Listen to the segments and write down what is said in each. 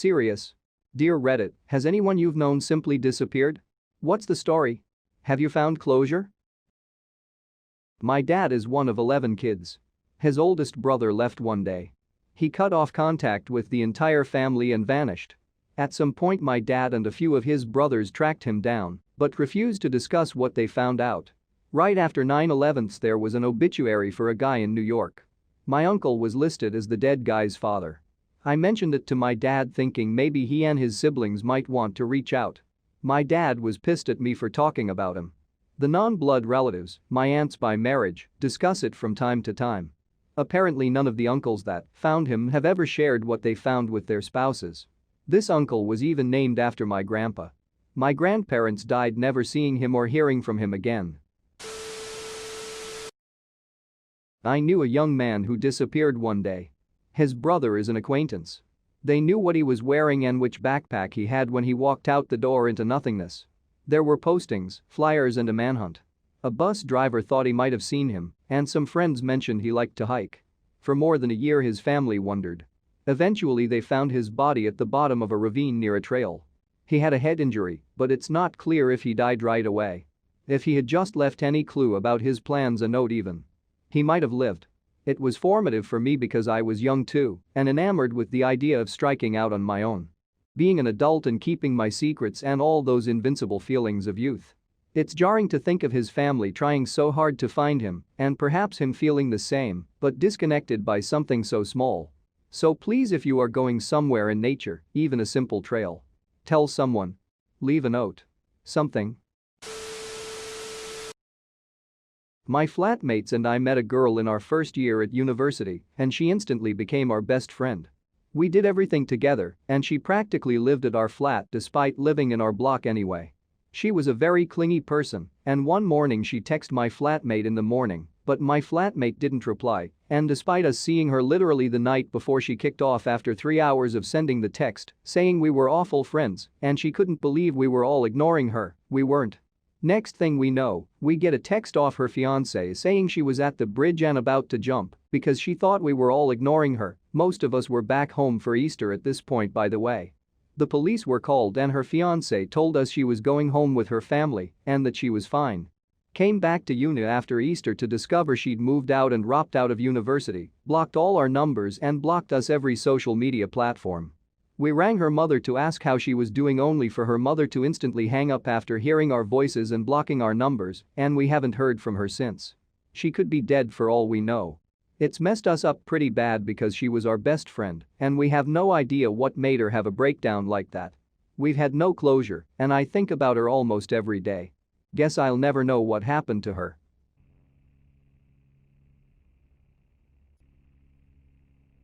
Serious. Dear Reddit, has anyone you've known simply disappeared? What's the story? Have you found closure? My dad is one of 11 kids. His oldest brother left one day. He cut off contact with the entire family and vanished. At some point my dad and a few of his brothers tracked him down, but refused to discuss what they found out. Right after 9/11 there was an obituary for a guy in New York. My uncle was listed as the dead guy's father. I mentioned it to my dad thinking maybe he and his siblings might want to reach out. My dad was pissed at me for talking about him. The non-blood relatives, my aunts by marriage, discuss it from time to time. Apparently none of the uncles that found him have ever shared what they found with their spouses. This uncle was even named after my grandpa. My grandparents died never seeing him or hearing from him again. I knew a young man who disappeared one day. His brother is an acquaintance. They knew what he was wearing and which backpack he had when he walked out the door into nothingness. There were postings, flyers and a manhunt. A bus driver thought he might have seen him, and some friends mentioned he liked to hike. For more than a year his family wondered. Eventually they found his body at the bottom of a ravine near a trail. He had a head injury, but it's not clear if he died right away. If he had just left any clue about his plans a note even. He might have lived. It was formative for me because I was young too and enamored with the idea of striking out on my own. Being an adult and keeping my secrets and all those invincible feelings of youth. It's jarring to think of his family trying so hard to find him and perhaps him feeling the same but disconnected by something so small. So please, if you are going somewhere in nature, even a simple trail, tell someone. Leave a note. Something. My flatmates and I met a girl in our first year at university and she instantly became our best friend. We did everything together and she practically lived at our flat despite living in our block anyway. She was a very clingy person and one morning she texted my flatmate in the morning, but my flatmate didn't reply, and despite us seeing her literally the night before she kicked off after 3 hours of sending the text saying we were awful friends and she couldn't believe we were all ignoring her, we weren't. Next thing we know, we get a text off her fiancé saying she was at the bridge and about to jump because she thought we were all ignoring her. Most of us were back home for Easter at this point, by the way. The police were called and her fiancé told us she was going home with her family and that she was fine. Came back to uni after Easter to discover she'd moved out and dropped out of university, blocked all our numbers and blocked us every social media platform. We rang her mother to ask how she was doing only for her mother to instantly hang up after hearing our voices and blocking our numbers, and we haven't heard from her since. She could be dead for all we know. It's messed us up pretty bad because she was our best friend and we have no idea what made her have a breakdown like that. We've had no closure and I think about her almost every day. Guess I'll never know what happened to her.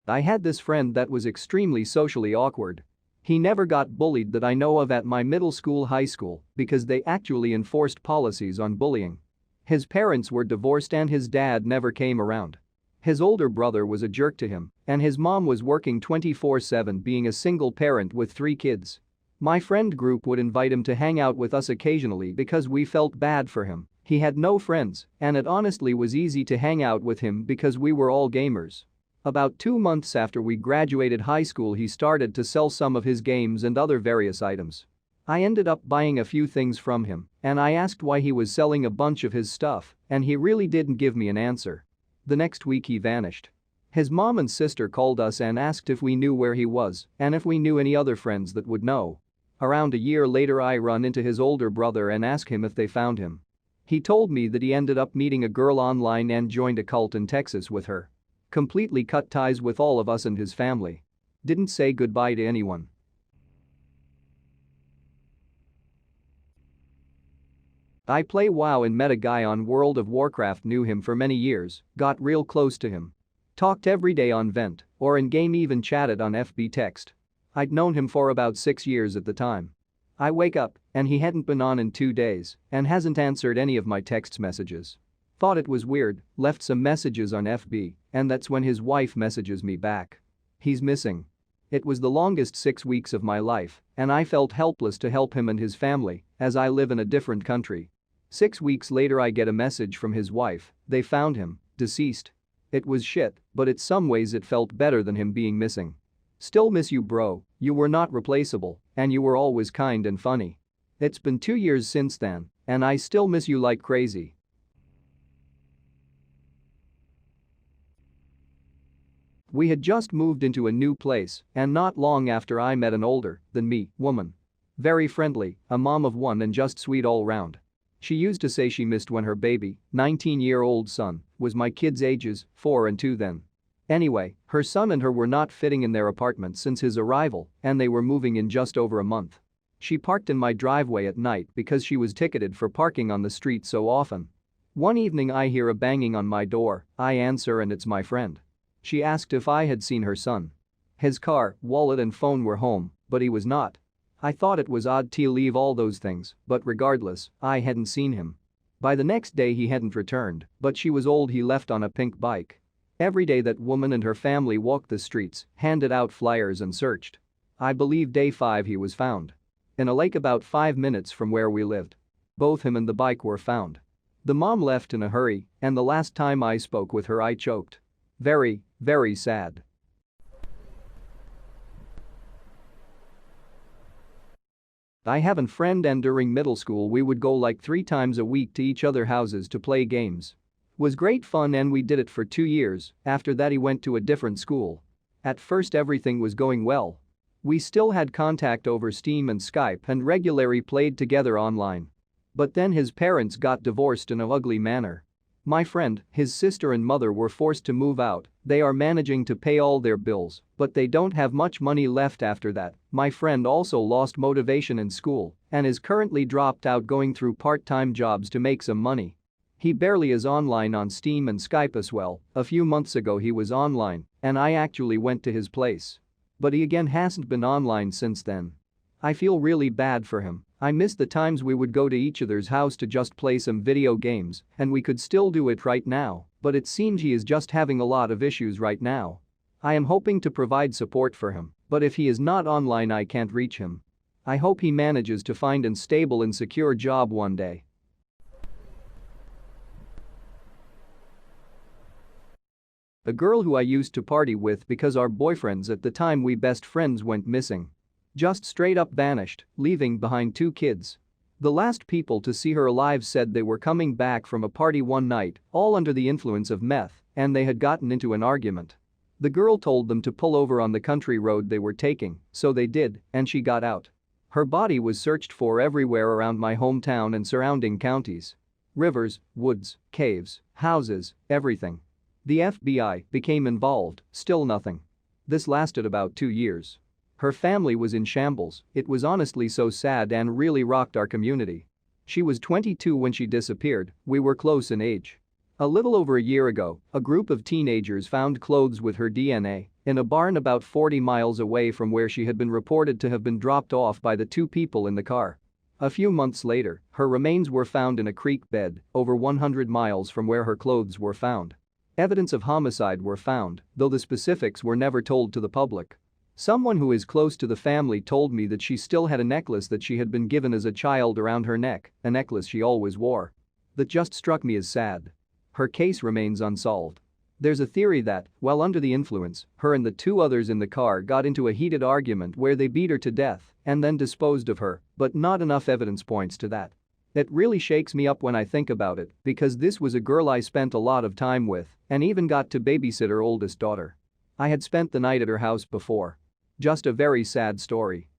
I had this friend that was extremely socially awkward. He never got bullied that I know of at my middle school, high school, because they actually enforced policies on bullying. His parents were divorced and his dad never came around. His older brother was a jerk to him, and his mom was working 24/7 being a single parent with 3 kids. My friend group would invite him to hang out with us occasionally because we felt bad for him. He had no friends, and it honestly was easy to hang out with him because we were all gamers. About 2 months after we graduated high school he started to sell some of his games and other various items. I ended up buying a few things from him, and I asked why he was selling a bunch of his stuff, and he really didn't give me an answer. The next week he vanished. His mom and sister called us and asked if we knew where he was and if we knew any other friends that would know. Around a year later I run into his older brother and ask him if they found him. He told me that he ended up meeting a girl online and joined a cult in Texas with her. Completely cut ties with all of us and his family. Didn't say goodbye to anyone. I play WoW and met a guy on World of Warcraft, knew him for many years, got real close to him. Talked every day on Vent, or in game, even chatted on FB text. I'd known him for about 6 years at the time. I wake up and he hadn't been on in 2 days and hasn't answered any of my text messages. Thought it was weird, left some messages on FB, and that's when his wife messages me back. He's missing. It was the longest 6 weeks of my life, and I felt helpless to help him and his family, as I live in a different country. 6 weeks later I get a message from his wife, they found him, deceased. It was shit, but in some ways it felt better than him being missing. Still miss you, bro, you were not replaceable, and you were always kind and funny. It's been 2 years since then, and I still miss you like crazy. We had just moved into a new place, and not long after I met an older than me woman. Very friendly, a mom of one and just sweet all round. She used to say she missed when her baby, 19-year-old son, was my kids' ages, 4 and 2 then. Anyway, her son and her were not fitting in their apartment since his arrival, and they were moving in just over a month. She parked in my driveway at night because she was ticketed for parking on the street so often. One evening I hear a banging on my door, I answer and it's my friend. She asked if I had seen her son. His car, wallet and phone were home, but he was not. I thought it was odd to leave all those things, but regardless, I hadn't seen him. By the next day he hadn't returned, but she was old he left on a pink bike. Every day that woman and her family walked the streets, handed out flyers and searched. I believe day 5 he was found. In a lake about 5 minutes from where we lived. Both him and the bike were found. The mom left in a hurry, and the last time I spoke with her I choked. Very, very sad. I have a friend and during middle school we would go like 3 times a week to each other's houses to play games. Was great fun and we did it for 2 years, after that he went to a different school. At first everything was going well. We still had contact over Steam and Skype and regularly played together online. But then his parents got divorced in an ugly manner. My friend, his sister and mother were forced to move out, they are managing to pay all their bills, but they don't have much money left after that. My friend also lost motivation in school and is currently dropped out going through part-time jobs to make some money. He barely is online on Steam and Skype as well. A few months ago he was online and I actually went to his place. But he again hasn't been online since then. I feel really bad for him. I miss the times we would go to each other's house to just play some video games and we could still do it right now, but it seems he is just having a lot of issues right now. I am hoping to provide support for him, but if he is not online I can't reach him. I hope he manages to find a stable and secure job one day. A girl who I used to party with because our boyfriends at the time we best friends went missing. Just straight up vanished, leaving behind 2 kids. The last people to see her alive said they were coming back from a party one night, all under the influence of meth, and they had gotten into an argument. The girl told them to pull over on the country road they were taking, so they did, and she got out. Her body was searched for everywhere around my hometown and surrounding counties. Rivers, woods, caves, houses, everything. The FBI became involved, still nothing. This lasted about 2 years. Her family was in shambles, it was honestly so sad and really rocked our community. She was 22 when she disappeared, we were close in age. A little over a year ago, a group of teenagers found clothes with her DNA in a barn about 40 miles away from where she had been reported to have been dropped off by the 2 people in the car. A few months later, her remains were found in a creek bed over 100 miles from where her clothes were found. Evidence of homicide were found, though the specifics were never told to the public. Someone who is close to the family told me that she still had a necklace that she had been given as a child around her neck, a necklace she always wore. That just struck me as sad. Her case remains unsolved. There's a theory that, while under the influence, her and the 2 others in the car got into a heated argument where they beat her to death and then disposed of her, but not enough evidence points to that. It really shakes me up when I think about it because this was a girl I spent a lot of time with and even got to babysit her oldest daughter. I had spent the night at her house before. Just a very sad story.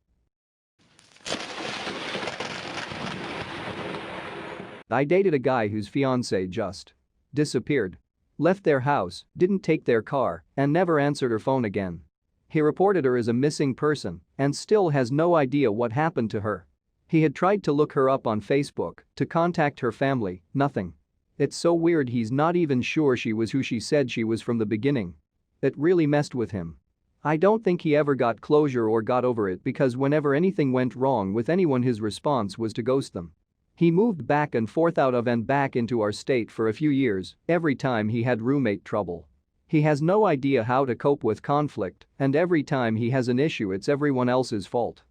I dated a guy whose fiancée just disappeared. Left their house, didn't take their car, and never answered her phone again. He reported her as a missing person and still has no idea what happened to her. He had tried to look her up on Facebook to contact her family, nothing. It's so weird he's not even sure she was who she said she was from the beginning. It really messed with him. I don't think he ever got closure or got over it because whenever anything went wrong with anyone his response was to ghost them. He moved back and forth out of and back into our state for a few years, every time he had roommate trouble. He has no idea how to cope with conflict, and every time he has an issue it's everyone else's fault.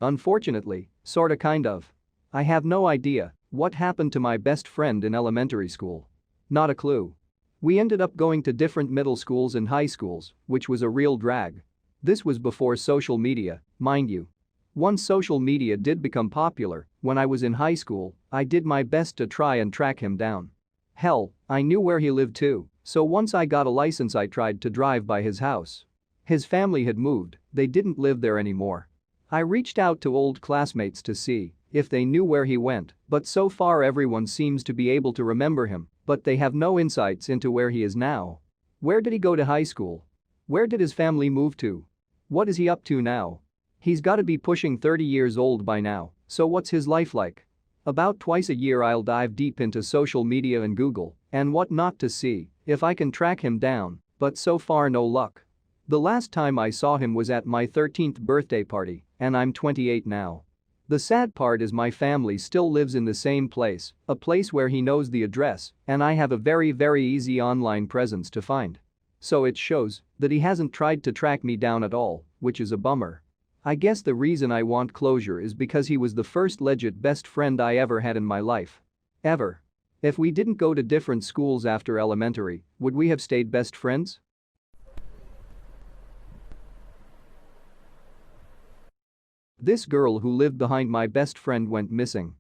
Unfortunately, sorta kind of. I have no idea what happened to my best friend in elementary school. Not a clue. We ended up going to different middle schools and high schools, which was a real drag. This was before social media, mind you. Once social media did become popular, when I was in high school, I did my best to try and track him down. Hell, I knew where he lived too, so once I got a license I tried to drive by his house. His family had moved, they didn't live there anymore. I reached out to old classmates to see if they knew where he went, but so far everyone seems to be able to remember him, but they have no insights into where he is now. Where did he go to high school? Where did his family move to? What is he up to now? He's gotta be pushing 30 years old by now, so what's his life like? About twice a year I'll dive deep into social media and Google and whatnot to see if I can track him down, but so far no luck. The last time I saw him was at my 13th birthday party, and I'm 28 now. The sad part is my family still lives in the same place, a place where he knows the address, and I have a very easy online presence to find. So it shows that he hasn't tried to track me down at all, which is a bummer. I guess the reason I want closure is because he was the first legit best friend I ever had in my life. Ever. If we didn't go to different schools after elementary, would we have stayed best friends? This girl who lived behind my best friend went missing.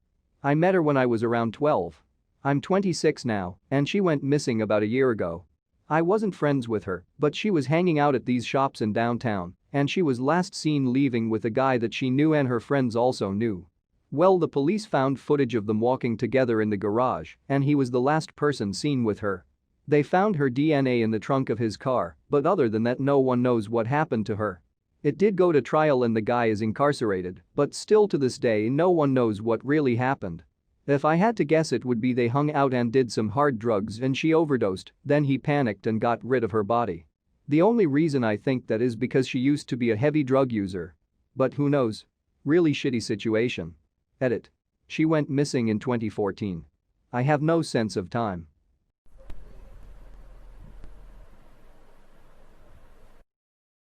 I met her when I was around 12. I'm 26 now, and she went missing about a year ago. I wasn't friends with her, but she was hanging out at these shops in downtown, and she was last seen leaving with a guy that she knew and her friends also knew. Well, the police found footage of them walking together in the garage, and he was the last person seen with her. They found her DNA in the trunk of his car, but other than that no one knows what happened to her. It did go to trial and the guy is incarcerated, but still to this day no one knows what really happened. If I had to guess it would be they hung out and did some hard drugs and she overdosed, then he panicked and got rid of her body. The only reason I think that is because she used to be a heavy drug user. But who knows? Really shitty situation. Edit. She went missing in 2014. I have no sense of time.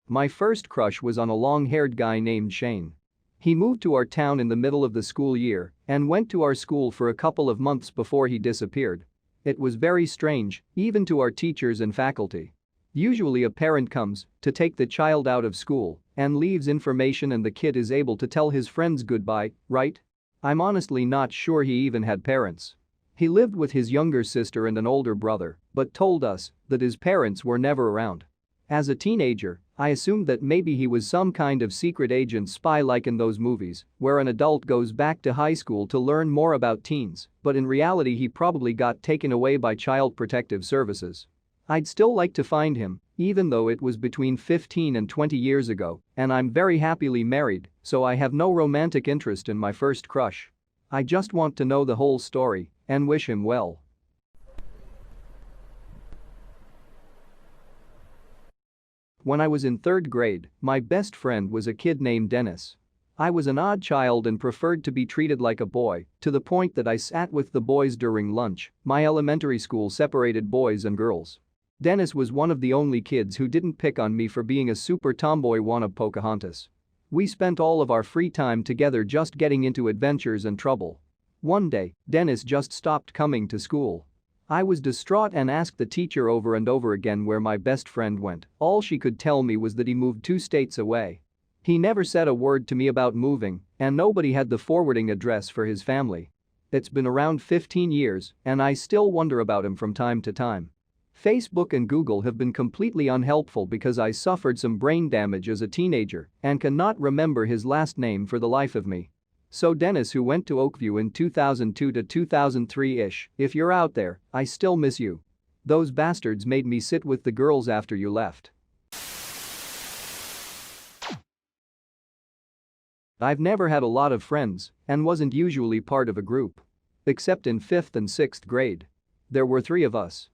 My first crush was on a long-haired guy named Shane. He moved to our town in the middle of the school year and went to our school for a couple of months before he disappeared. It was very strange, even to our teachers and faculty. Usually a parent comes to take the child out of school and leaves information and the kid is able to tell his friends goodbye, right? I'm honestly not sure he even had parents. He lived with his younger sister and an older brother, but told us that his parents were never around. As a teenager, I assumed that maybe he was some kind of secret agent spy like in those movies, where an adult goes back to high school to learn more about teens, but in reality he probably got taken away by Child Protective Services. I'd still like to find him, even though it was between 15 and 20 years ago, and I'm very happily married, so I have no romantic interest in my first crush. I just want to know the whole story and wish him well. When I was in 3rd grade, my best friend was a kid named Dennis. I was an odd child and preferred to be treated like a boy, to the point that I sat with the boys during lunch. My elementary school separated boys and girls. Dennis was one of the only kids who didn't pick on me for being a super tomboy wannabe Pocahontas. We spent all of our free time together just getting into adventures and trouble. One day, Dennis just stopped coming to school. I was distraught and asked the teacher over and over again where my best friend went. All she could tell me was that he moved 2 states away. He never said a word to me about moving, and nobody had the forwarding address for his family. It's been around 15 years, and I still wonder about him from time to time. Facebook and Google have been completely unhelpful because I suffered some brain damage as a teenager and cannot remember his last name for the life of me. So Dennis, who went to Oakview in 2002 to 2003-ish, if you're out there, I still miss you. Those bastards made me sit with the girls after you left. I've never had a lot of friends and wasn't usually part of a group. Except in 5th and 6th grade. There were 3 of us.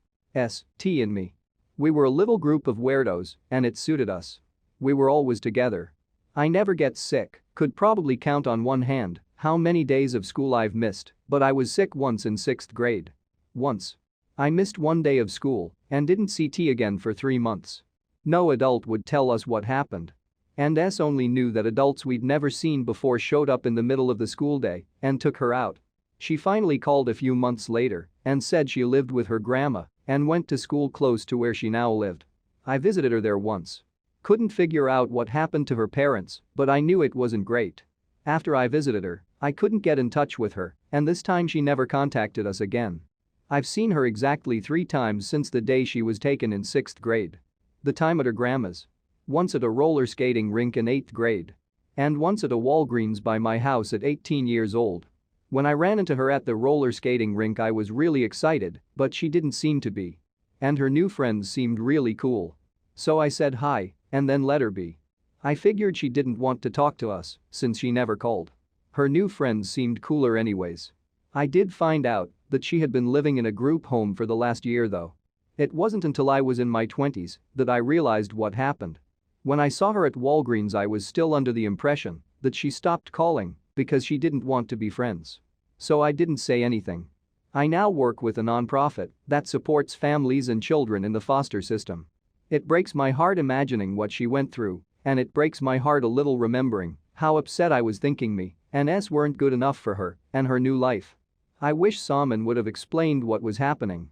T and me. We were a little group of weirdos and it suited us. We were always together. I never get sick, could probably count on one hand how many days of school I've missed, but I was sick once in 6th grade. Once. I missed 1 day of school and didn't see T again for 3 months. No adult would tell us what happened. And S only knew that adults we'd never seen before showed up in the middle of the school day and took her out. She finally called a few months later and said she lived with her grandma and went to school close to where she now lived. I visited her there once. Couldn't figure out what happened to her parents, but I knew it wasn't great. After I visited her, I couldn't get in touch with her, and this time she never contacted us again. I've seen her exactly 3 times since the day she was taken in 6th grade. The time at her grandma's. Once at a roller skating rink in 8th grade. And once at a Walgreens by my house at 18 years old. When I ran into her at the roller skating rink I was really excited, but she didn't seem to be. And her new friends seemed really cool. So I said hi, and then let her be. I figured she didn't want to talk to us, since she never called. Her new friends seemed cooler anyways. I did find out that she had been living in a group home for the last year though. It wasn't until I was in my 20s that I realized what happened. When I saw her at Walgreens I was still under the impression that she stopped calling because she didn't want to be friends. So I didn't say anything. I now work with a nonprofit that supports families and children in the foster system. It breaks my heart imagining what she went through, and it breaks my heart a little remembering how upset I was thinking me and us weren't good enough for her and her new life. I wish Salman would have explained what was happening.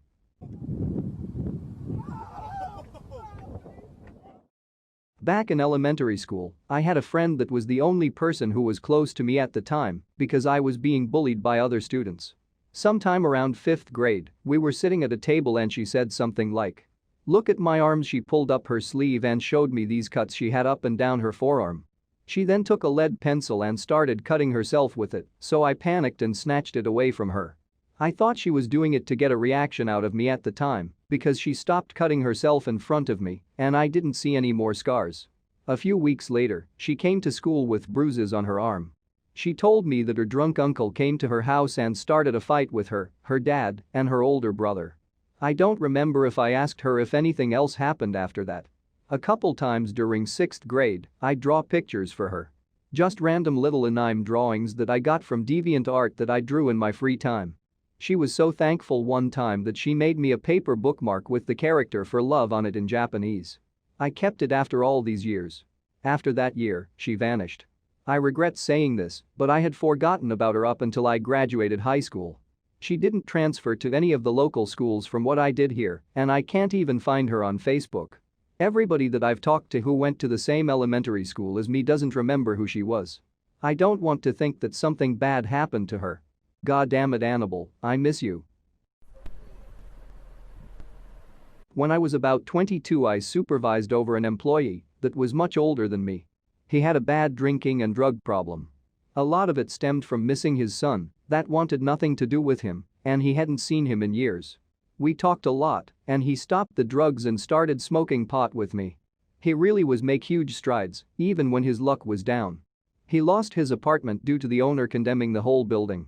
Back in elementary school, I had a friend that was the only person who was close to me at the time because I was being bullied by other students. Sometime around 5th grade, we were sitting at a table and she said something like, "Look at my arms." She pulled up her sleeve and showed me these cuts she had up and down her forearm. She then took a lead pencil and started cutting herself with it, so I panicked and snatched it away from her. I thought she was doing it to get a reaction out of me at the time because she stopped cutting herself in front of me and I didn't see any more scars. A few weeks later, she came to school with bruises on her arm. She told me that her drunk uncle came to her house and started a fight with her dad, and her older brother. I don't remember if I asked her if anything else happened after that. A couple times during 6th grade, I'd draw pictures for her. Just random little anime drawings that I got from DeviantArt that I drew in my free time. She was so thankful one time that she made me a paper bookmark with the character for love on it in Japanese. I kept it after all these years. After that year, she vanished. I regret saying this, but I had forgotten about her up until I graduated high school. She didn't transfer to any of the local schools from what I did here, and I can't even find her on Facebook. Everybody that I've talked to who went to the same elementary school as me doesn't remember who she was. I don't want to think that something bad happened to her. God damn it, Annabelle, I miss you. When I was about 22, I supervised over an employee that was much older than me. He had a bad drinking and drug problem. A lot of it stemmed from missing his son that wanted nothing to do with him, and he hadn't seen him in years. We talked a lot, and he stopped the drugs and started smoking pot with me. He really was make huge strides, even when his luck was down. He lost his apartment due to the owner condemning the whole building.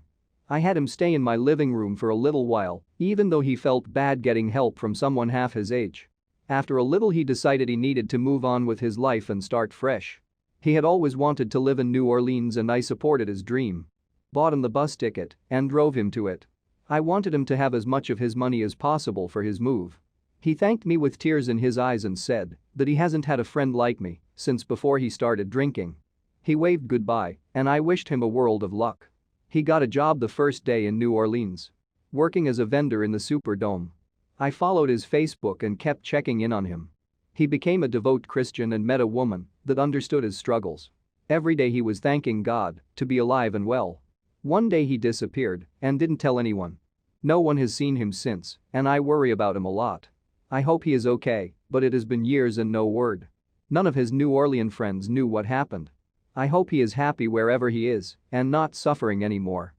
I had him stay in my living room for a little while, even though he felt bad getting help from someone half his age. After a little he decided he needed to move on with his life and start fresh. He had always wanted to live in New Orleans and I supported his dream. Bought him the bus ticket and drove him to it. I wanted him to have as much of his money as possible for his move. He thanked me with tears in his eyes and said that he hasn't had a friend like me since before he started drinking. He waved goodbye, and I wished him a world of luck. He got a job the first day in New Orleans. Working as a vendor in the Superdome. I followed his Facebook and kept checking in on him. He became a devout Christian and met a woman that understood his struggles. Every day he was thanking God to be alive and well. One day he disappeared and didn't tell anyone. No one has seen him since, and I worry about him a lot. I hope he is okay, but it has been years and no word. None of his New Orleans friends knew what happened. I hope he is happy wherever he is and not suffering anymore.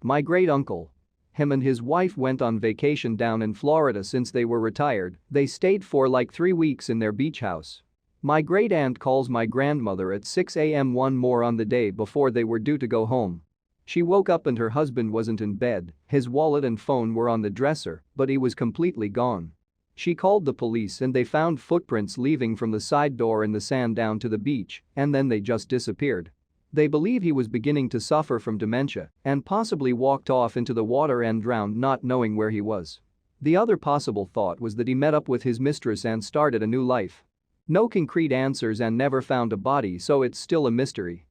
My great uncle. Him and his wife went on vacation down in Florida since they were retired. They stayed for like 3 weeks in their beach house. My great aunt calls my grandmother at 6 a.m. one more on the day before they were due to go home. She woke up and her husband wasn't in bed, his wallet and phone were on the dresser, but he was completely gone. She called the police and they found footprints leaving from the side door in the sand down to the beach, and then they just disappeared. They believe he was beginning to suffer from dementia and possibly walked off into the water and drowned not knowing where he was. The other possible thought was that he met up with his mistress and started a new life. No concrete answers and never found a body, so it's still a mystery.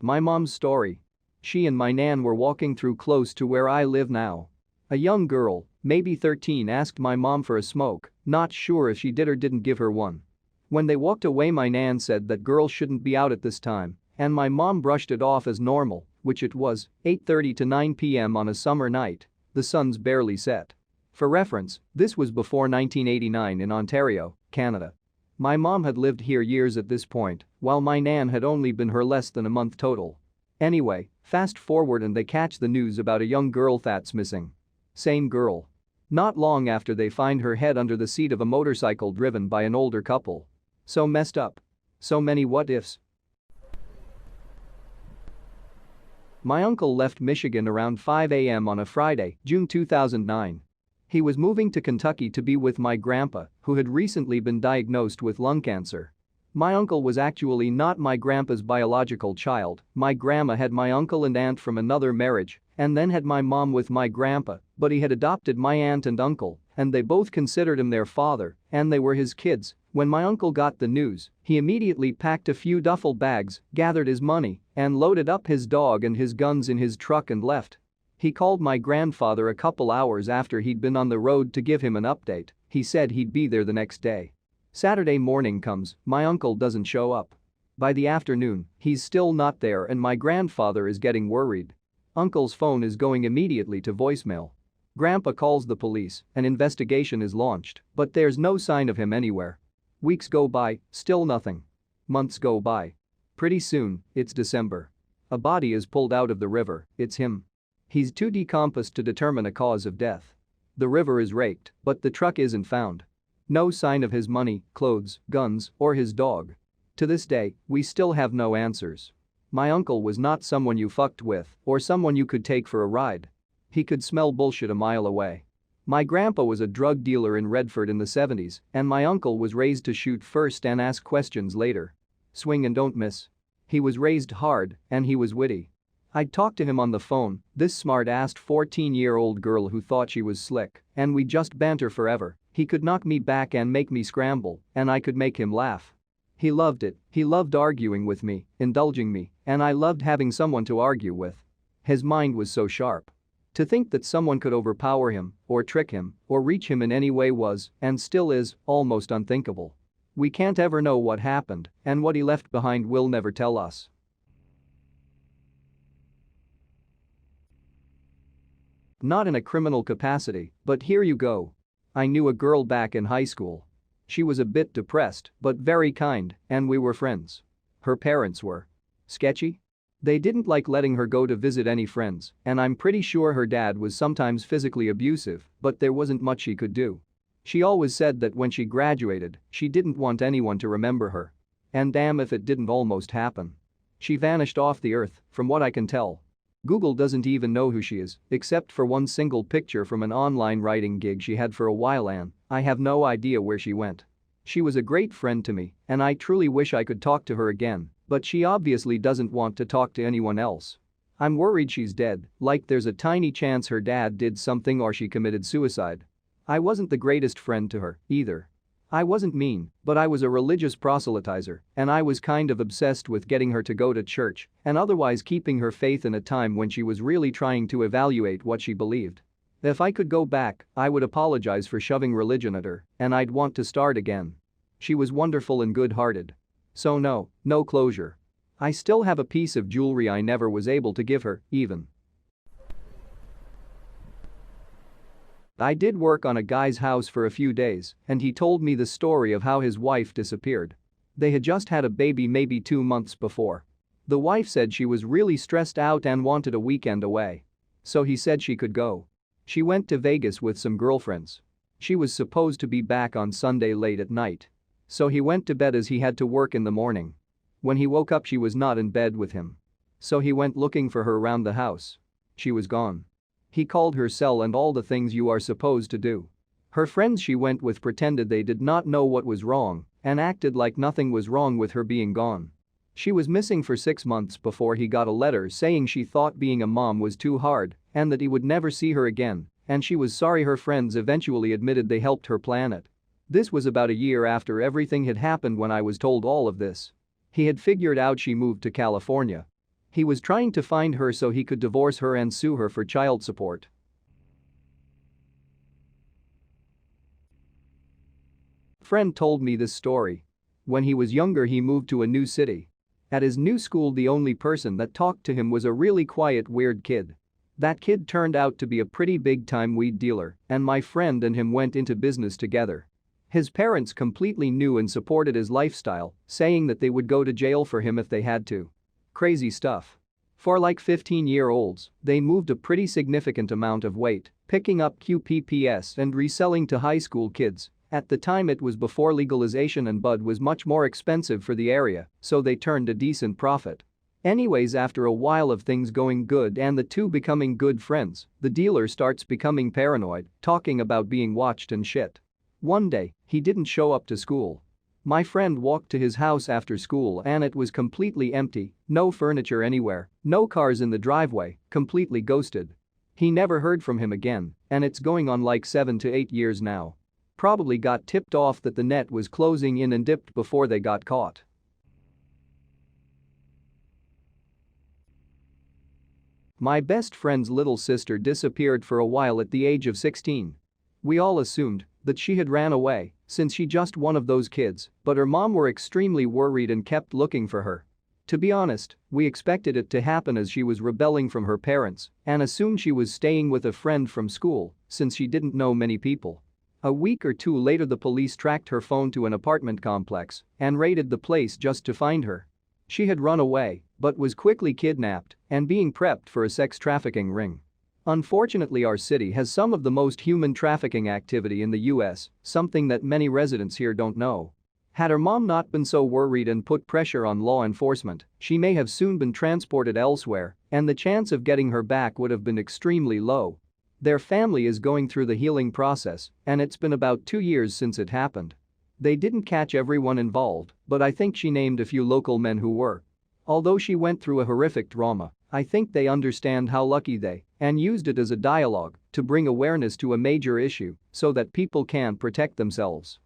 My mom's story. She and my nan were walking through close to where I live now. A young girl, maybe 13, asked my mom for a smoke, not sure if she did or didn't give her one. When they walked away, my nan said that girls shouldn't be out at this time, and my mom brushed it off as normal, which it was, 8:30 to 9 p.m. on a summer night. The sun's barely set. For reference, this was before 1989 in Ontario, Canada. My mom had lived here years at this point, while my nan had only been here less than a month total. Anyway, fast forward and they catch the news about a young girl that's missing. Same girl. Not long after, they find her head under the seat of a motorcycle driven by an older couple. So messed up. So many what ifs. My uncle left Michigan around 5 a.m. on a Friday, June 2009. He was moving to Kentucky to be with my grandpa, who had recently been diagnosed with lung cancer. My uncle was actually not my grandpa's biological child. My grandma had my uncle and aunt from another marriage and then had my mom with my grandpa, but he had adopted my aunt and uncle, and they both considered him their father, and they were his kids. When my uncle got the news, he immediately packed a few duffel bags, gathered his money, and loaded up his dog and his guns in his truck and left. He called my grandfather a couple hours after he'd been on the road to give him an update. He said he'd be there the next day. Saturday morning comes, my uncle doesn't show up. By the afternoon, he's still not there and my grandfather is getting worried. Uncle's phone is going immediately to voicemail. Grandpa calls the police, an investigation is launched, but there's no sign of him anywhere. Weeks go by, still nothing. Months go by. Pretty soon, it's December. A body is pulled out of the river, it's him. He's too decomposed to determine a cause of death. The river is raked, but the truck isn't found. No sign of his money, clothes, guns, or his dog. To this day, we still have no answers. My uncle was not someone you fucked with or someone you could take for a ride. He could smell bullshit a mile away. My grandpa was a drug dealer in Redford in the 70s, and my uncle was raised to shoot first and ask questions later. Swing and don't miss. He was raised hard, and he was witty. I'd talk to him on the phone, this smart-assed 14-year-old girl who thought she was slick, and we'd just banter forever. He could knock me back and make me scramble, and I could make him laugh. He loved it, he loved arguing with me, indulging me, and I loved having someone to argue with. His mind was so sharp. To think that someone could overpower him, or trick him, or reach him in any way was, and still is, almost unthinkable. We can't ever know what happened, and what he left behind will never tell us. Not in a criminal capacity, but here you go. I knew a girl back in high school. She was a bit depressed, but very kind, and we were friends. Her parents were sketchy. They didn't like letting her go to visit any friends, and I'm pretty sure her dad was sometimes physically abusive, but there wasn't much she could do. She always said that when she graduated, she didn't want anyone to remember her. And damn if it didn't almost happen. She vanished off the earth, from what I can tell. Google doesn't even know who she is, except for one single picture from an online writing gig she had for a while, and I have no idea where she went. She was a great friend to me, and I truly wish I could talk to her again, but she obviously doesn't want to talk to anyone else. I'm worried she's dead, like there's a tiny chance her dad did something or she committed suicide. I wasn't the greatest friend to her, either. I wasn't mean, but I was a religious proselytizer, and I was kind of obsessed with getting her to go to church and otherwise keeping her faith in a time when she was really trying to evaluate what she believed. If I could go back, I would apologize for shoving religion at her, and I'd want to start again. She was wonderful and good-hearted. So no closure. I still have a piece of jewelry I never was able to give her, even. I did work on a guy's house for a few days, and he told me the story of how his wife disappeared. They had just had a baby maybe 2 months before. The wife said she was really stressed out and wanted a weekend away. So he said she could go. She went to Vegas with some girlfriends. She was supposed to be back on Sunday late at night. So he went to bed as he had to work in the morning. When he woke up, she was not in bed with him. So he went looking for her around the house. She was gone. He called her cell and all the things you are supposed to do. Her friends she went with pretended they did not know what was wrong and acted like nothing was wrong with her being gone. She was missing for 6 months before he got a letter saying she thought being a mom was too hard and that he would never see her again, and she was sorry. Her friends eventually admitted they helped her plan it. This was about a year after everything had happened when I was told all of this. He had figured out she moved to California. He was trying to find her so he could divorce her and sue her for child support. Friend told me this story. When he was younger, he moved to a new city. At his new school, the only person that talked to him was a really quiet, weird kid. That kid turned out to be a pretty big-time weed dealer, and my friend and him went into business together. His parents completely knew and supported his lifestyle, saying that they would go to jail for him if they had to. Crazy stuff. For like 15-year-olds, they moved a pretty significant amount of weight, picking up QPPs and reselling to high school kids. At the time, it was before legalization and bud was much more expensive for the area, so they turned a decent profit. Anyways, after a while of things going good and the two becoming good friends, the dealer starts becoming paranoid, talking about being watched and shit. One day, he didn't show up to school. My friend walked to his house after school and it was completely empty, no furniture anywhere, no cars in the driveway, completely ghosted. He never heard from him again, and it's going on like 7 to 8 years now. Probably got tipped off that the net was closing in and dipped before they got caught. My best friend's little sister disappeared for a while at the age of 16. We all assumed that she had ran away since she's just one of those kids, but her mom were extremely worried and kept looking for her. To be honest, we expected it to happen as she was rebelling from her parents and assumed she was staying with a friend from school since she didn't know many people. A week or two later, the police tracked her phone to an apartment complex and raided the place just to find her. She had run away, but was quickly kidnapped and being prepped for a sex trafficking ring. Unfortunately, our city has some of the most human trafficking activity in the US, something that many residents here don't know. Had her mom not been so worried and put pressure on law enforcement, she may have soon been transported elsewhere, and the chance of getting her back would have been extremely low. Their family is going through the healing process, and it's been about 2 years since it happened. They didn't catch everyone involved, but I think she named a few local men who were. Although she went through a horrific trauma, I think they understand how lucky they and used it as a dialogue to bring awareness to a major issue so that people can protect themselves.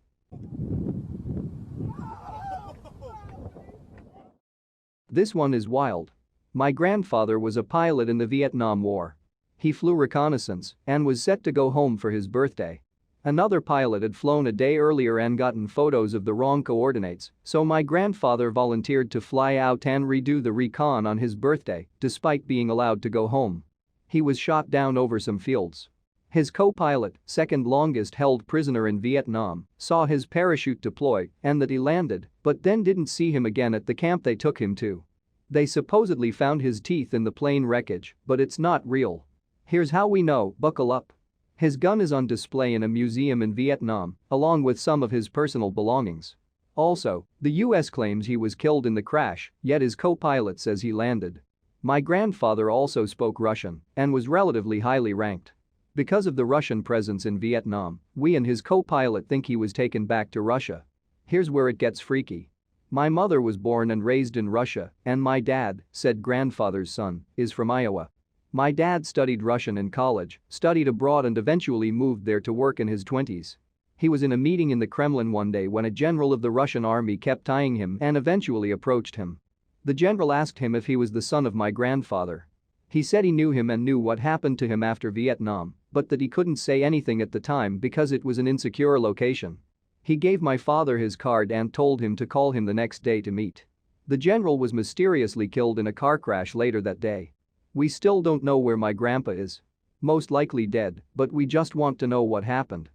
This one is wild. My grandfather was a pilot in the Vietnam War. He flew reconnaissance and was set to go home for his birthday. Another pilot had flown a day earlier and gotten photos of the wrong coordinates, so my grandfather volunteered to fly out and redo the recon on his birthday, despite being allowed to go home. He was shot down over some fields. His co-pilot, second longest held prisoner in Vietnam, saw his parachute deploy and that he landed, but then didn't see him again at the camp they took him to. They supposedly found his teeth in the plane wreckage, but it's not real. Here's how we know, buckle up. His gun is on display in a museum in Vietnam, along with some of his personal belongings. Also, the US claims he was killed in the crash, yet his co-pilot says he landed. My grandfather also spoke Russian and was relatively highly ranked. Because of the Russian presence in Vietnam, we and his co-pilot think he was taken back to Russia. Here's where it gets freaky. My mother was born and raised in Russia, and my dad, said grandfather's son, is from Iowa. My dad studied Russian in college, studied abroad and eventually moved there to work in his 20s. He was in a meeting in the Kremlin one day when a general of the Russian army kept eyeing him and eventually approached him. The general asked him if he was the son of my grandfather. He said he knew him and knew what happened to him after Vietnam, but that he couldn't say anything at the time because it was an insecure location. He gave my father his card and told him to call him the next day to meet. The general was mysteriously killed in a car crash later that day. We still don't know where my grandpa is. Most likely dead, but we just want to know what happened.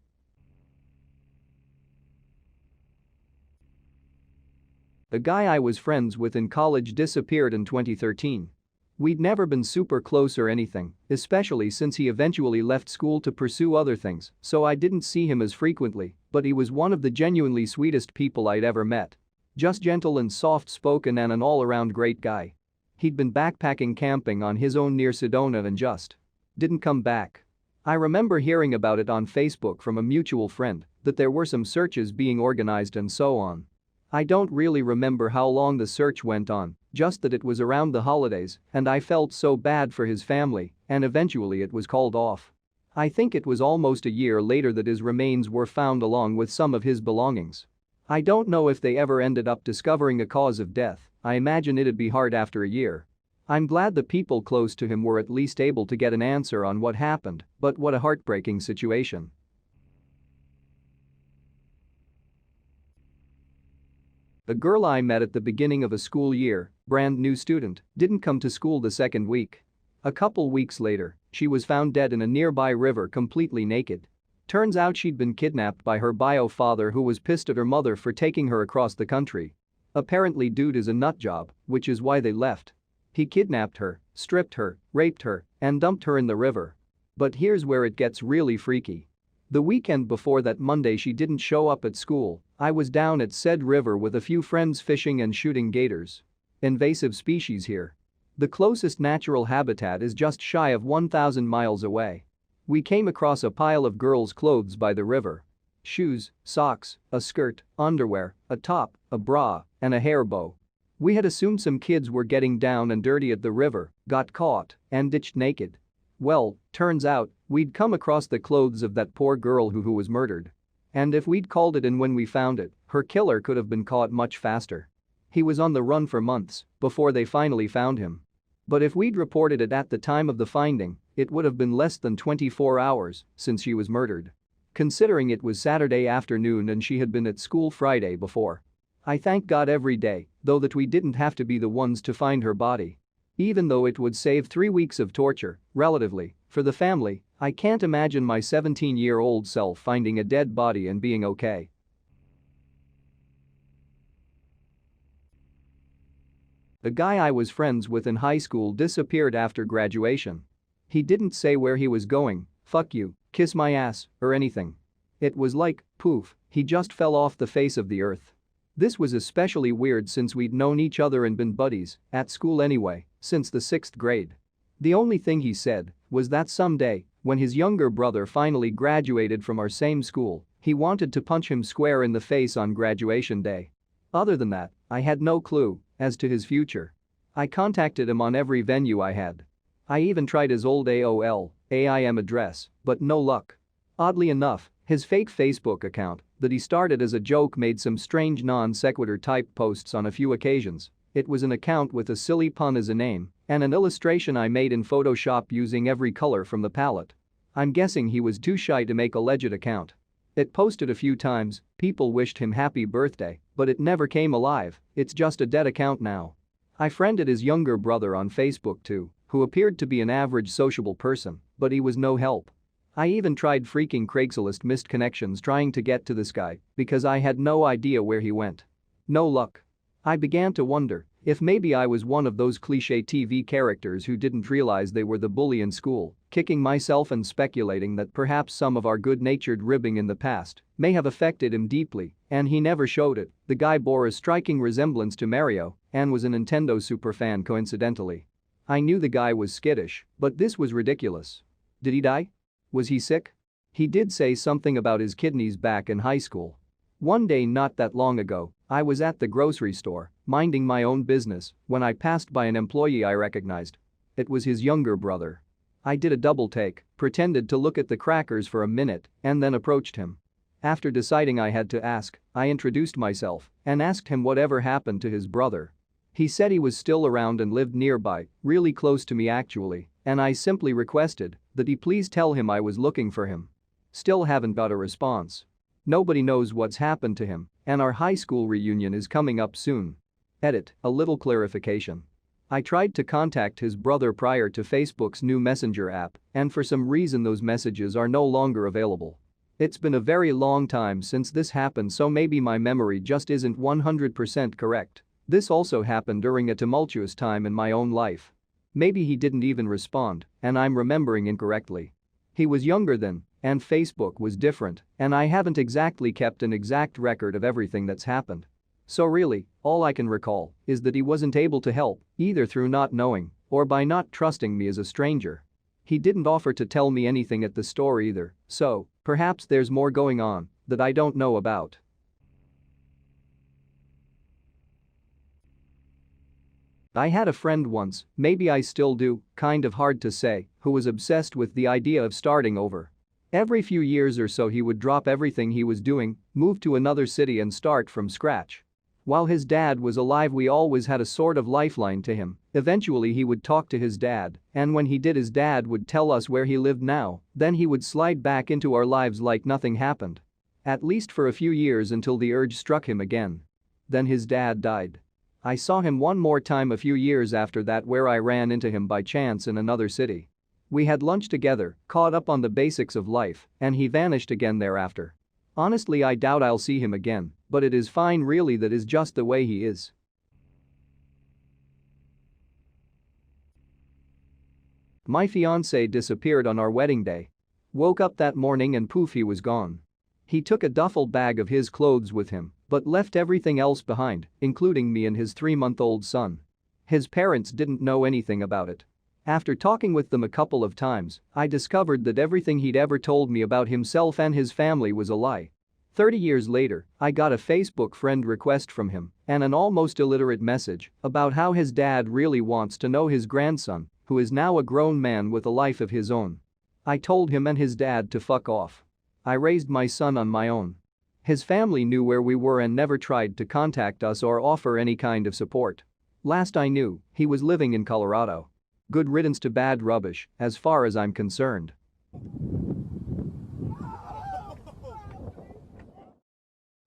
The guy I was friends with in college disappeared in 2013. We'd never been super close or anything, especially since he eventually left school to pursue other things, so I didn't see him as frequently, but he was one of the genuinely sweetest people I'd ever met. Just gentle and soft-spoken and an all-around great guy. He'd been backpacking camping on his own near Sedona and just didn't come back. I remember hearing about it on Facebook from a mutual friend that there were some searches being organized and so on. I don't really remember how long the search went on, just that it was around the holidays and I felt so bad for his family and eventually it was called off. I think it was almost a year later that his remains were found along with some of his belongings. I don't know if they ever ended up discovering a cause of death. I imagine it'd be hard after a year. I'm glad the people close to him were at least able to get an answer on what happened, but what a heartbreaking situation. A girl I met at the beginning of a school year, brand new student, didn't come to school the second week. A couple weeks later, she was found dead in a nearby river completely naked. Turns out she'd been kidnapped by her bio father who was pissed at her mother for taking her across the country. Apparently dude is a nutjob, which is why they left. He kidnapped her, stripped her, raped her, and dumped her in the river. But here's where it gets really freaky. The weekend before that Monday she didn't show up at school. I was down at said river with a few friends fishing and shooting gators. Invasive species here. The closest natural habitat is just shy of 1,000 miles away. We came across a pile of girls' clothes by the river. Shoes, socks, a skirt, underwear, a top, a bra, and a hair bow. We had assumed some kids were getting down and dirty at the river, got caught, and ditched naked. Well, turns out, we'd come across the clothes of that poor girl who was murdered. And if we'd called it in when we found it, her killer could have been caught much faster. He was on the run for months before they finally found him. But if we'd reported it at the time of the finding, it would have been less than 24 hours since she was murdered. Considering it was Saturday afternoon and she had been at school Friday before. I thank God every day, though, that we didn't have to be the ones to find her body. Even though it would save 3 weeks of torture, relatively, for the family, I can't imagine my 17-year-old self finding a dead body and being okay. The guy I was friends with in high school disappeared after graduation. He didn't say where he was going, fuck you, kiss my ass, or anything. It was like, poof, he just fell off the face of the earth. This was especially weird since we'd known each other and been buddies, at school anyway, since the 6th grade. The only thing he said was that someday, when his younger brother finally graduated from our same school, he wanted to punch him square in the face on graduation day. Other than that, I had no clue as to his future. I contacted him on every venue I had. I even tried his old AIM address, but no luck. Oddly enough, his fake Facebook account that he started as a joke made some strange non-sequitur type posts on a few occasions. It was an account with a silly pun as a name and an illustration I made in Photoshop using every color from the palette. I'm guessing he was too shy to make a legit account. It posted a few times, people wished him happy birthday, but it never came alive, it's just a dead account now. I friended his younger brother on Facebook too, who appeared to be an average sociable person, but he was no help. I even tried freaking Craigslist missed connections trying to get to this guy because I had no idea where he went. No luck. I began to wonder if maybe I was one of those cliché TV characters who didn't realize they were the bully in school, kicking myself and speculating that perhaps some of our good-natured ribbing in the past may have affected him deeply, and he never showed it. The guy bore a striking resemblance to Mario and was a Nintendo superfan coincidentally. I knew the guy was skittish, but this was ridiculous. Did he die? Was he sick? He did say something about his kidneys back in high school. One day not that long ago, I was at the grocery store, minding my own business, when I passed by an employee I recognized. It was his younger brother. I did a double take, pretended to look at the crackers for a minute, and then approached him. After deciding I had to ask, I introduced myself and asked him whatever happened to his brother. He said he was still around and lived nearby, really close to me actually, and I simply requested that he please tell him I was looking for him. Still haven't got a response. Nobody knows what's happened to him, and our high school reunion is coming up soon. Edit, a little clarification. I tried to contact his brother prior to Facebook's new Messenger app, and for some reason those messages are no longer available. It's been a very long time since this happened, so maybe my memory just isn't 100% correct. This also happened during a tumultuous time in my own life. Maybe he didn't even respond, and I'm remembering incorrectly. He was younger then, and Facebook was different, and I haven't exactly kept an exact record of everything that's happened. So really, all I can recall is that he wasn't able to help, either through not knowing or by not trusting me as a stranger. He didn't offer to tell me anything at the store either, so perhaps there's more going on that I don't know about. I had a friend once, maybe I still do, kind of hard to say, who was obsessed with the idea of starting over. Every few years or so he would drop everything he was doing, move to another city and start from scratch. While his dad was alive, we always had a sort of lifeline to him. Eventually he would talk to his dad, and when he did, his dad would tell us where he lived now, then he would slide back into our lives like nothing happened. At least for a few years, until the urge struck him again. Then his dad died. I saw him one more time a few years after that, where I ran into him by chance in another city. We had lunch together, caught up on the basics of life, and he vanished again thereafter. Honestly, I doubt I'll see him again, but it is fine really, that is just the way he is. My fiancé disappeared on our wedding day. Woke up that morning and poof, he was gone. He took a duffel bag of his clothes with him, but left everything else behind, including me and his 3-month-old son. His parents didn't know anything about it. After talking with them a couple of times, I discovered that everything he'd ever told me about himself and his family was a lie. 30 years later, I got a Facebook friend request from him and an almost illiterate message about how his dad really wants to know his grandson, who is now a grown man with a life of his own. I told him and his dad to fuck off. I raised my son on my own. His family knew where we were and never tried to contact us or offer any kind of support. Last I knew, he was living in Colorado. Good riddance to bad rubbish, as far as I'm concerned.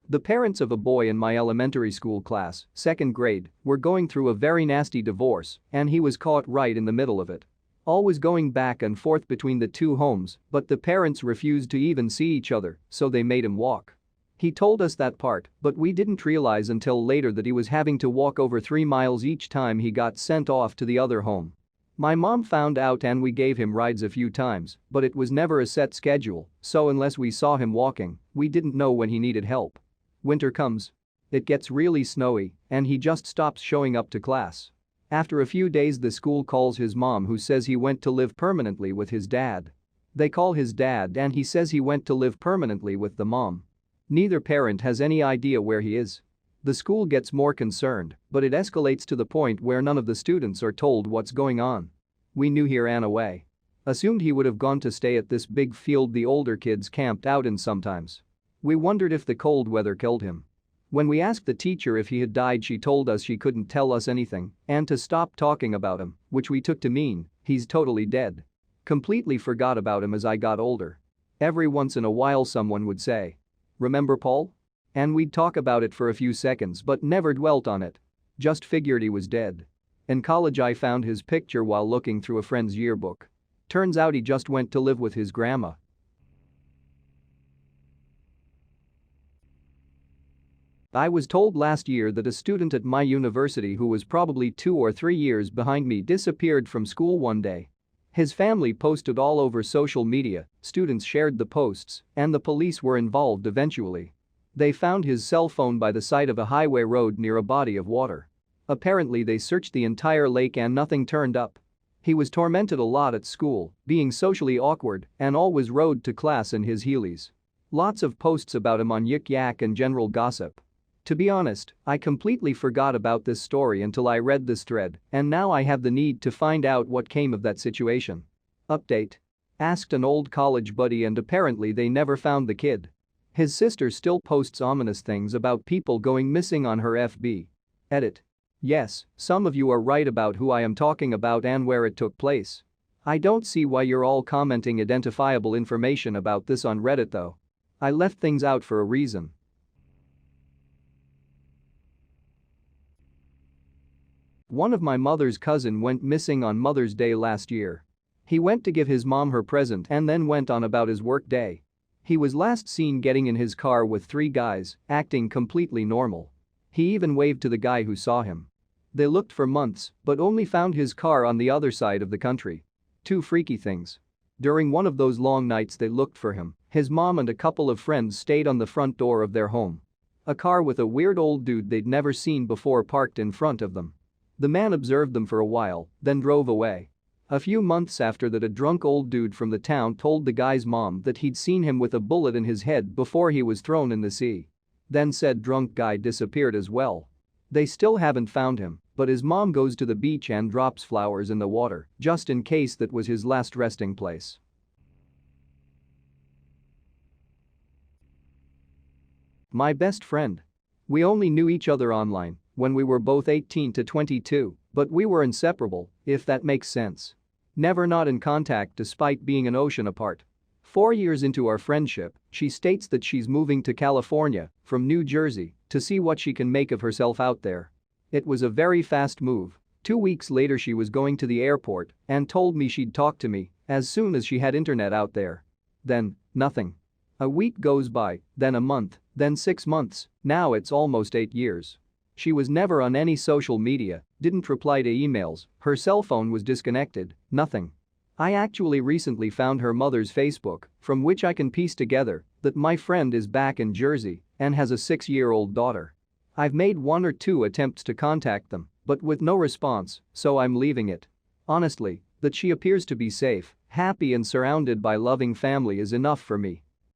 The parents of a boy in my elementary school class, 2nd grade, were going through a very nasty divorce, and he was caught right in the middle of it. Always going back and forth between the two homes, but the parents refused to even see each other, so they made him walk. He told us that part, but we didn't realize until later that he was having to walk over 3 miles each time he got sent off to the other home. My mom found out and we gave him rides a few times, but it was never a set schedule, so unless we saw him walking, we didn't know when he needed help. Winter comes. It gets really snowy, and he just stops showing up to class. After a few days, the school calls his mom, who says he went to live permanently with his dad. They call his dad and he says he went to live permanently with the mom. Neither parent has any idea where he is. The school gets more concerned, but it escalates to the point where none of the students are told what's going on. We knew he ran away. Assumed he would have gone to stay at this big field the older kids camped out in sometimes. We wondered if the cold weather killed him. When we asked the teacher if he had died, she told us she couldn't tell us anything and to stop talking about him, which we took to mean he's totally dead. Completely forgot about him as I got older. Every once in a while someone would say, "Remember Paul?" And we'd talk about it for a few seconds but never dwelt on it. Just figured he was dead. In college I found his picture while looking through a friend's yearbook. Turns out he just went to live with his grandma. I was told last year that a student at my university who was probably 2 or 3 years behind me disappeared from school one day. His family posted all over social media, students shared the posts, and the police were involved eventually. They found his cell phone by the side of a highway road near a body of water. Apparently they searched the entire lake and nothing turned up. He was tormented a lot at school, being socially awkward, and always rode to class in his Heelys. Lots of posts about him on Yik Yak and general gossip. To be honest, I completely forgot about this story until I read this thread, and now I have the need to find out what came of that situation. Update. Asked an old college buddy and apparently they never found the kid. His sister still posts ominous things about people going missing on her FB. Edit. Yes, some of you are right about who I am talking about and where it took place. I don't see why you're all commenting identifiable information about this on Reddit though. I left things out for a reason. One of my mother's cousin went missing on Mother's Day last year. He went to give his mom her present and then went on about his work day. He was last seen getting in his car with 3 guys, acting completely normal. He even waved to the guy who saw him. They looked for months but only found his car on the other side of the country. 2 freaky things. During one of those long nights they looked for him, his mom and a couple of friends stayed on the front door of their home. A car with a weird old dude they'd never seen before parked in front of them. The man observed them for a while, then drove away. A few months after that, a drunk old dude from the town told the guy's mom that he'd seen him with a bullet in his head before he was thrown in the sea. Then said drunk guy disappeared as well. They still haven't found him, but his mom goes to the beach and drops flowers in the water, just in case that was his last resting place. My best friend. We only knew each other online when we were both 18 to 22, but we were inseparable, if that makes sense. Never not in contact despite being an ocean apart. 4 years into our friendship, she states that she's moving to California from New Jersey to see what she can make of herself out there. It was a very fast move. 2 weeks later she was going to the airport and told me she'd talk to me as soon as she had internet out there. Then, nothing. A week goes by, then a month, then 6 months, now it's almost 8 years. She was never on any social media, didn't reply to emails, her cell phone was disconnected, nothing. I actually recently found her mother's Facebook, from which I can piece together that my friend is back in Jersey and has a 6-year-old daughter. I've made 1 or 2 attempts to contact them, but with no response, so I'm leaving it. Honestly, that she appears to be safe, happy and surrounded by loving family is enough for me.